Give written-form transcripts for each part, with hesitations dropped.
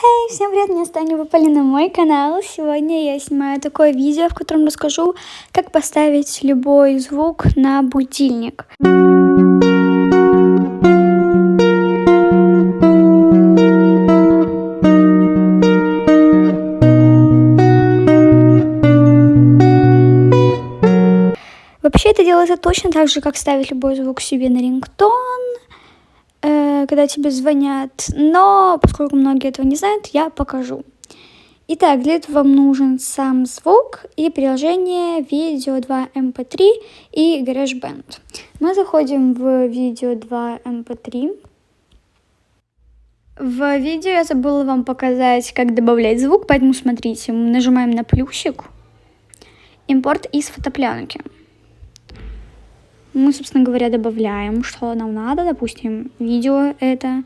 Хей, всем привет, меня Таня, вы попали на мой канал. Сегодня я снимаю такое видео, в котором расскажу, как поставить любой звук на будильник. Вообще это делается точно так же, как ставить любой звук себе на рингтон, когда тебе звонят, но поскольку многие этого не знают, я покажу. Итак, для этого вам нужен сам звук и приложение Video 2 MP3 и GarageBand. Мы заходим в Video 2 MP3. В видео я забыла вам показать, как добавлять звук, поэтому смотрите, мы нажимаем на плюсик, импорт из фотопленки. Мы, собственно говоря, добавляем, что нам надо, допустим, видео это.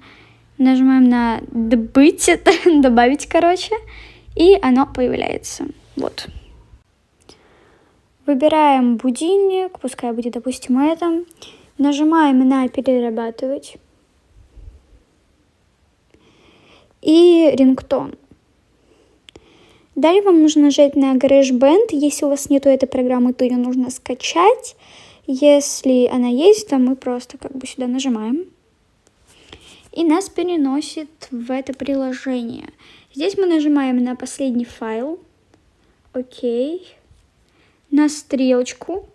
Нажимаем на добавить, короче, и оно появляется. Вот. Выбираем будильник, пускай будет, допустим, это. Нажимаем на перерабатывать. И рингтон. Далее вам нужно нажать на GarageBand. Если у вас нету этой программы, то ее нужно скачать. Если она есть, то мы просто сюда нажимаем. И нас переносит в это приложение. Здесь мы нажимаем на последний файл. Окей. На стрелочку.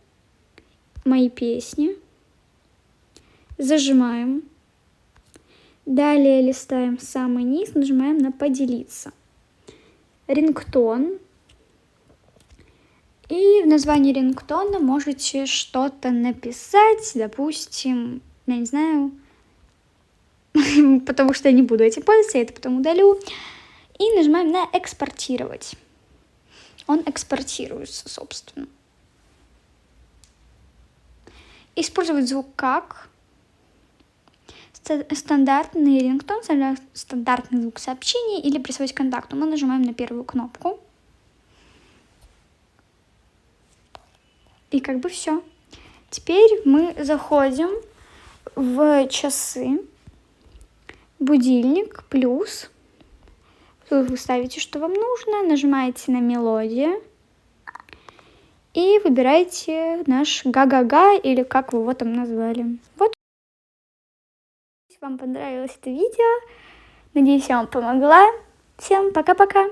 Мои песни. Зажимаем. Далее листаем самый низ, нажимаем на поделиться. Рингтон. И в названии рингтона можете что-то написать, допустим, я не знаю, потому что я не буду этим пользоваться, я это потом удалю. И нажимаем на экспортировать. Он экспортируется, собственно. Использовать звук как стандартный рингтон, стандартный звук сообщения или присвоить контакту. Мы нажимаем на первую кнопку. И все. Теперь мы заходим в часы, будильник, плюс. Тут вы ставите, что вам нужно, нажимаете на мелодию и выбираете наш га-га-га, или как вы его там назвали. Вот. Если вам понравилось это видео, надеюсь, я вам помогла. Всем пока-пока!